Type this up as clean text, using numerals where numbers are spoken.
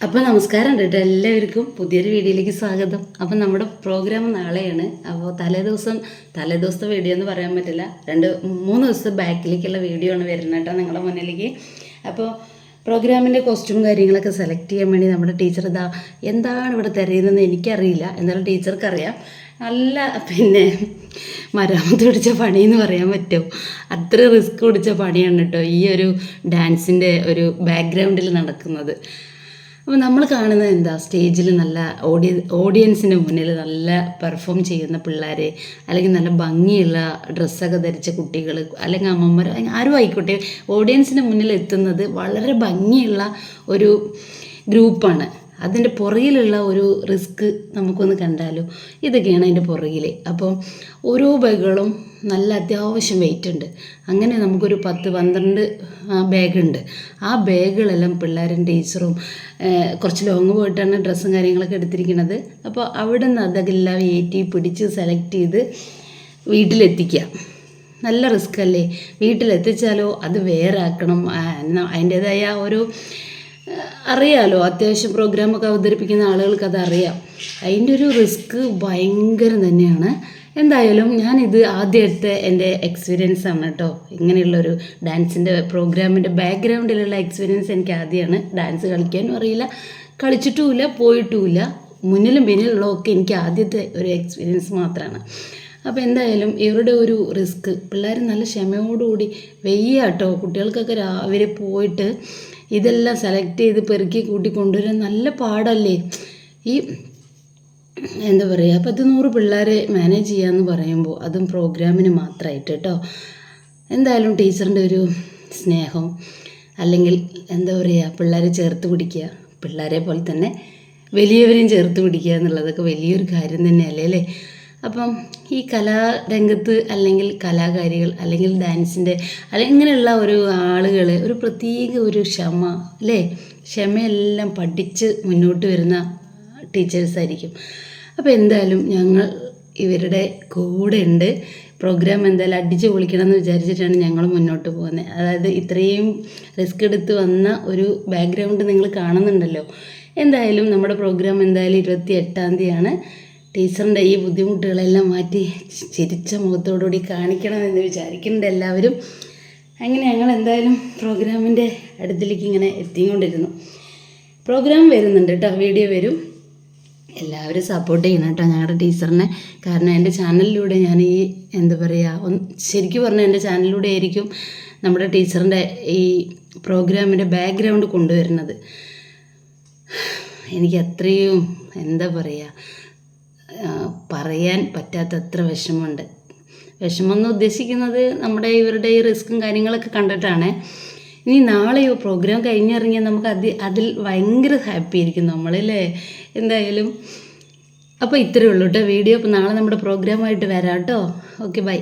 അപ്പോൾ നമസ്കാരം കേട്ടോ, എല്ലാവർക്കും പുതിയൊരു വീഡിയോയിലേക്ക് സ്വാഗതം. അപ്പം നമ്മുടെ പ്രോഗ്രാം നാളെയാണ്. അപ്പോൾ തലേദിവസത്തെ വീഡിയോ എന്ന് പറയാൻ പറ്റില്ല, 2-3 ദിവസത്തെ ബാക്കിലേക്കുള്ള വീഡിയോ ആണ് വരുന്നത് കേട്ടോ നിങ്ങളുടെ മുന്നിലേക്ക്. അപ്പോൾ പ്രോഗ്രാമിൻ്റെ കോസ്റ്റ്യൂം കാര്യങ്ങളൊക്കെ സെലക്ട് ചെയ്യാൻ വേണ്ടി നമ്മുടെ ടീച്ചർ എന്താണ് ഇവിടെ തിരയുന്നതെന്ന് എനിക്കറിയില്ല, എന്നാലും ടീച്ചർക്കറിയാം. നല്ല മരാമത്ത് പിടിച്ച പണിയെന്ന് പറയാൻ പറ്റുമോ, അത്ര റിസ്ക് പിടിച്ച പണിയാണ് കേട്ടോ ഈ ഒരു ഡാൻസിൻ്റെ ഒരു ബാക്ക്ഗ്രൗണ്ടിൽ നടക്കുന്നത്. അപ്പോൾ നമ്മൾ കാണുന്നത് എന്താ, സ്റ്റേജിൽ നല്ല ഓഡിയൻസിൻ്റെ മുന്നിൽ നല്ല പെർഫോം ചെയ്യുന്ന പിള്ളേർ, അല്ലെങ്കിൽ നല്ല ഭംഗിയുള്ള ഡ്രസ്സൊക്കെ ധരിച്ച കുട്ടികൾ, അല്ലെങ്കിൽ അമ്മമാർ, ആരും ആയിക്കോട്ടെ, ഓഡിയൻസിൻ്റെ മുന്നിൽ എത്തുന്നത് വളരെ ഭംഗിയുള്ള ഒരു ഗ്രൂപ്പാണ്. അതിൻ്റെ പുറകിലുള്ള ഒരു റിസ്ക് നമുക്കൊന്ന് കണ്ടാലോ. ഇതൊക്കെയാണ് അതിൻ്റെ പുറകിൽ. അപ്പോൾ ഓരോ ബാഗുകളും നല്ല അത്യാവശ്യം വെയിറ്റ് ഉണ്ട്. അങ്ങനെ നമുക്കൊരു 10-12 ബാഗുണ്ട്. ആ ബാഗുകളെല്ലാം പിള്ളേരും ടീച്ചറും കുറച്ച് ലോങ് പോയിട്ടാണ് ഡ്രസ്സും കാര്യങ്ങളൊക്കെ എടുത്തിരിക്കുന്നത്. അപ്പോൾ അവിടെ നിന്ന് അതെല്ലാം ഏറ്റി പിടിച്ച് സെലക്ട് ചെയ്ത് വീട്ടിലെത്തിക്കുക. നല്ല റിസ്ക് അല്ലേ? വീട്ടിലെത്തിച്ചാലോ അത് വേറെ ആക്കണം. അതിൻ്റേതായ ഒരു അറിയാമല്ലോ, അത്യാവശ്യം പ്രോഗ്രാമൊക്കെ അവതരിപ്പിക്കുന്ന ആളുകൾക്ക് അതറിയാം. അതിൻ്റെ ഒരു റിസ്ക് ഭയങ്കരം തന്നെയാണ്. എന്തായാലും ഞാനിത് ആദ്യമായിട്ട് എൻ്റെ എക്സ്പീരിയൻസ് ആണ് കേട്ടോ. ഇങ്ങനെയുള്ളൊരു ഡാൻസിൻ്റെ പ്രോഗ്രാമിൻ്റെ ബാക്ക്ഗ്രൗണ്ടിലുള്ള എക്സ്പീരിയൻസ് എനിക്ക് ആദ്യമാണ്. ഡാൻസ് കളിക്കാനും അറിയില്ല, കളിച്ചിട്ടുമില്ല, പോയിട്ടുമില്ല. മുന്നിലും പിന്നിലുള്ളതൊക്കെ എനിക്ക് ആദ്യത്തെ ഒരു എക്സ്പീരിയൻസ് മാത്രമാണ്. അപ്പോൾ എന്തായാലും ഇവരുടെ ഒരു റിസ്ക്, പിള്ളേർ നല്ല ക്ഷമയോടുകൂടി കേട്ടോ. കുട്ടികൾക്കൊക്കെ രാവിലെ പോയിട്ട് ഇതെല്ലാം സെലക്ട് ചെയ്ത് പെറുക്കി കൂട്ടി കൊണ്ടുവരാൻ നല്ല പാടല്ലേ. ഈ എന്താ പറയുക, 100 പിള്ളേരെ മാനേജ് ചെയ്യാമെന്ന് പറയുമ്പോൾ അതും പ്രോഗ്രാമിന് മാത്രമായിട്ട് കേട്ടോ. എന്തായാലും ടീച്ചറിൻ്റെ ഒരു സ്നേഹം, അല്ലെങ്കിൽ എന്താ പറയുക, പിള്ളേരെ ചേർത്ത് പിടിക്കുക, പിള്ളേരെ പോലെ തന്നെ വലിയവരെയും ചേർത്ത് പിടിക്കുക എന്നുള്ളതൊക്കെ വലിയൊരു കാര്യം തന്നെയല്ലേ അല്ലേ. അപ്പം ഈ കലാരംഗത്ത് അല്ലെങ്കിൽ കലാകാരികൾ അല്ലെങ്കിൽ ഡാൻസിൻ്റെ അല്ലെങ്കിൽ ഇങ്ങനെയുള്ള ഒരു ആളുകൾ ഒരു പ്രത്യേക ഒരു ക്ഷമ അല്ലേ, ക്ഷമയെല്ലാം പഠിച്ച് മുന്നോട്ട് വരുന്ന ടീച്ചേഴ്സായിരിക്കും. അപ്പോൾ എന്തായാലും ഞങ്ങൾ ഇവരുടെ കൂടെ ഉണ്ട്. പ്രോഗ്രാം എന്തായാലും അടിച്ച് പൊളിക്കണം എന്ന് വിചാരിച്ചിട്ടാണ് ഞങ്ങൾ മുന്നോട്ട് പോകുന്നത്. അതായത് ഇത്രയും റിസ്ക് എടുത്ത് വന്ന ഒരു ബാക്ക്ഗ്രൗണ്ട് നിങ്ങൾ കാണുന്നുണ്ടല്ലോ. എന്തായാലും നമ്മുടെ പ്രോഗ്രാം എന്തായാലും 28-ാം തീയതിയാണ്. ടീച്ചറിൻ്റെ ഈ ബുദ്ധിമുട്ടുകളെല്ലാം മാറ്റി ചിരിച്ച മുഖത്തോടുകൂടി കാണിക്കണമെന്ന് വിചാരിക്കുന്നുണ്ട് എല്ലാവരും. അങ്ങനെ ഞങ്ങൾ എന്തായാലും പ്രോഗ്രാമിൻ്റെ അടുത്തിലേക്ക് ഇങ്ങനെ എത്തിക്കൊണ്ടിരുന്നു. പ്രോഗ്രാം വരുന്നുണ്ട് കേട്ടോ, വീഡിയോ വരും. എല്ലാവരും സപ്പോർട്ട് ചെയ്യണം കേട്ടോ ഞങ്ങളുടെ ടീച്ചറിനെ. കാരണം എൻ്റെ ചാനലിലൂടെ ഞാൻ ഈ എന്താ പറയുക, ശരിക്കും പറഞ്ഞാൽ എൻ്റെ ചാനലിലൂടെ ആയിരിക്കും നമ്മുടെ ടീച്ചറിൻ്റെ ഈ പ്രോഗ്രാമിൻ്റെ ബാക്ക്ഗ്രൗണ്ട് കൊണ്ടുവരുന്നത്. എനിക്ക് അത്രയും എന്താ പറയുക, പറയാൻ പറ്റാത്തത്ര വിഷമമുണ്ട്. വിഷമമെന്ന് ഉദ്ദേശിക്കുന്നത് നമ്മുടെ ഇവരുടെ ഈ റിസ്ക്കും കാര്യങ്ങളൊക്കെ കണ്ടിട്ടാണ്. ഇനി നാളെയോ പ്രോഗ്രാം കഴിഞ്ഞിറങ്ങിയാൽ നമുക്ക് അതിൽ ഭയങ്കര ഹാപ്പി ആയിരിക്കും നമ്മളല്ലേ. എന്തായാലും അപ്പോൾ ഇത്രയേ ഉള്ളൂ കേട്ടോ വീഡിയോ. അപ്പോൾ നാളെ നമ്മുടെ പ്രോഗ്രാമായിട്ട് വരാം കേട്ടോ. Okay, by.